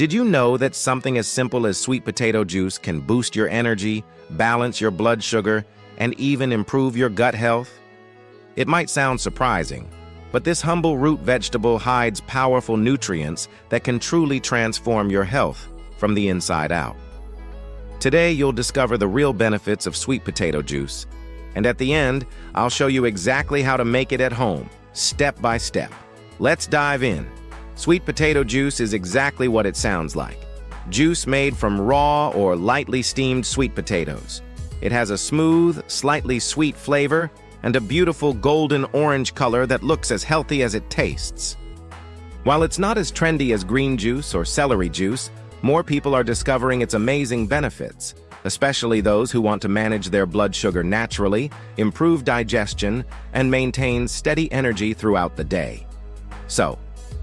Did you know that something as simple as sweet potato juice can boost your energy, balance your blood sugar, and even improve your gut health? It might sound surprising, but this humble root vegetable hides powerful nutrients that can truly transform your health from the inside out. Today, you'll discover the real benefits of sweet potato juice, and at the end, I'll show you exactly how to make it at home, step by step. Let's dive in. Sweet potato juice is exactly what it sounds like. Juice made from raw or lightly steamed sweet potatoes. It has a smooth, slightly sweet flavor and a beautiful golden orange color that looks as healthy as it tastes. While it's not as trendy as green juice or celery juice, more people are discovering its amazing benefits, especially those who want to manage their blood sugar naturally, improve digestion, and maintain steady energy throughout the day. So,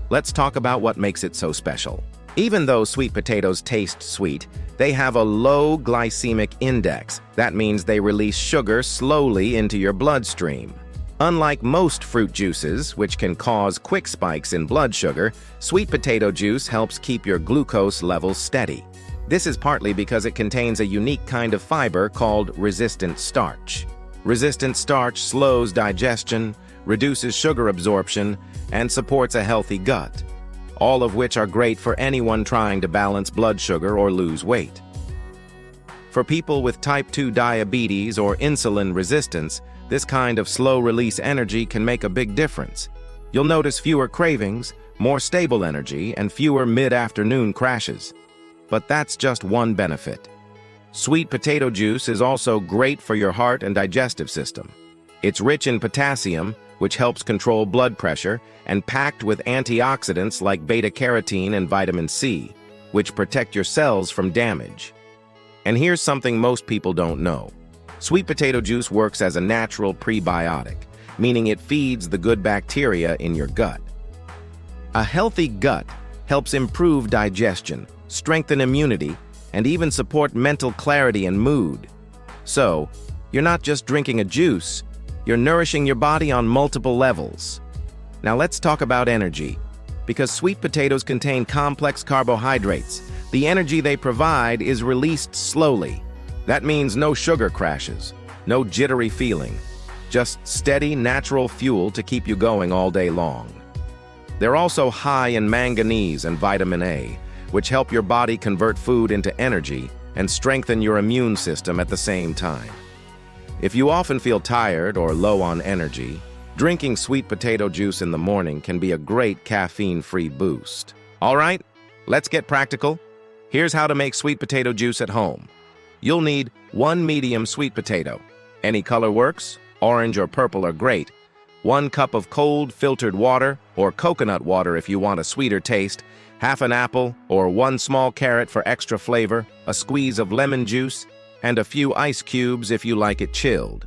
let's talk about what makes it so special. Even though sweet potatoes taste sweet, they have a low glycemic index. That means they release sugar slowly into your bloodstream. Unlike most fruit juices, which can cause quick spikes in blood sugar, sweet potato juice helps keep your glucose levels steady. This is partly because it contains a unique kind of fiber called resistant starch. Resistant starch slows digestion, reduces sugar absorption, and supports a healthy gut, all of which are great for anyone trying to balance blood sugar or lose weight. For people with type 2 diabetes or insulin resistance, this kind of slow-release energy can make a big difference. You'll notice fewer cravings, more stable energy, and fewer mid-afternoon crashes. But that's just one benefit. Sweet potato juice is also great for your heart and digestive system. It's rich in potassium, which helps control blood pressure, and packed with antioxidants like beta-carotene and vitamin C, which protect your cells from damage. And here's something most people don't know. Sweet potato juice works as a natural prebiotic, meaning it feeds the good bacteria in your gut. A healthy gut helps improve digestion, strengthen immunity, and even support mental clarity and mood. So, you're not just drinking a juice, you're nourishing your body on multiple levels. Now let's talk about energy. Because sweet potatoes contain complex carbohydrates, the energy they provide is released slowly. That means no sugar crashes, no jittery feeling, just steady, natural fuel to keep you going all day long. They're also high in manganese and vitamin A, which help your body convert food into energy and strengthen your immune system at the same time. If you often feel tired or low on energy, drinking sweet potato juice in the morning can be a great caffeine-free boost. All right, let's get practical. Here's how to make sweet potato juice at home. You'll need 1 medium sweet potato. Any color works, orange or purple are great. 1 cup of cold filtered water or coconut water if you want a sweeter taste, half an apple or 1 small carrot for extra flavor, a squeeze of lemon juice, and a few ice cubes if you like it chilled.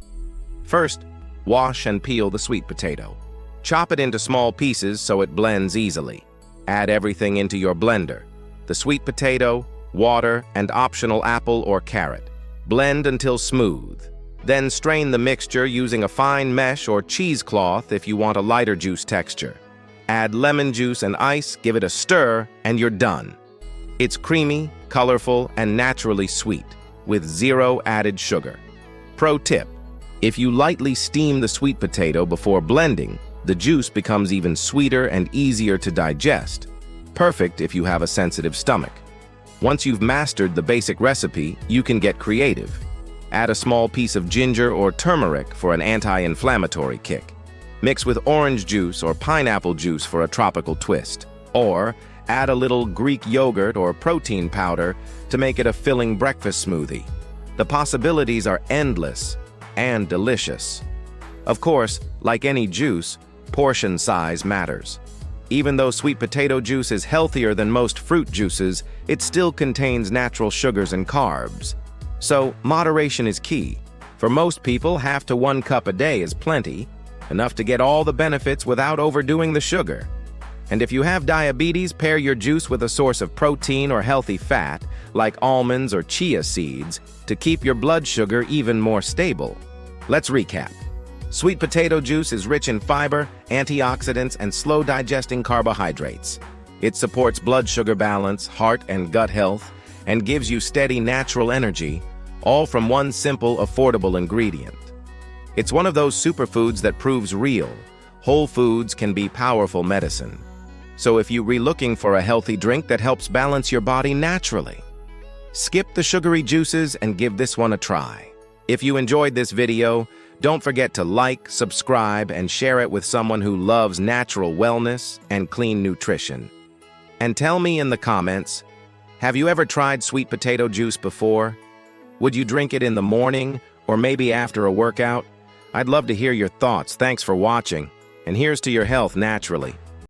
First, wash and peel the sweet potato. Chop it into small pieces so it blends easily. Add everything into your blender: the sweet potato, water, and optional apple or carrot. Blend until smooth. Then strain the mixture using a fine mesh or cheesecloth if you want a lighter juice texture. Add lemon juice and ice, give it a stir, and you're done. It's creamy, colorful, and naturally sweet, with 0 added sugar. Pro tip: if you lightly steam the sweet potato before blending, the juice becomes even sweeter and easier to digest. Perfect if you have a sensitive stomach. Once you've mastered the basic recipe, you can get creative. Add a small piece of ginger or turmeric for an anti-inflammatory kick. Mix with orange juice or pineapple juice for a tropical twist. Or add a little Greek yogurt or protein powder to make it a filling breakfast smoothie. The possibilities are endless and delicious. Of course, like any juice, portion size matters. Even though sweet potato juice is healthier than most fruit juices, it still contains natural sugars and carbs. So, moderation is key. For most people, half to 1 cup a day is plenty, enough to get all the benefits without overdoing the sugar. And if you have diabetes, pair your juice with a source of protein or healthy fat, like almonds or chia seeds, to keep your blood sugar even more stable. Let's recap. Sweet potato juice is rich in fiber, antioxidants, and slow-digesting carbohydrates. It supports blood sugar balance, heart and gut health, and gives you steady natural energy, all from one simple, affordable ingredient. It's one of those superfoods that proves real. Whole foods can be powerful medicine. So if you're looking for a healthy drink that helps balance your body naturally, skip the sugary juices and give this one a try. If you enjoyed this video, don't forget to like, subscribe, and share it with someone who loves natural wellness and clean nutrition. And tell me in the comments, have you ever tried sweet potato juice before? Would you drink it in the morning or maybe after a workout? I'd love to hear your thoughts. Thanks for watching, and here's to your health naturally.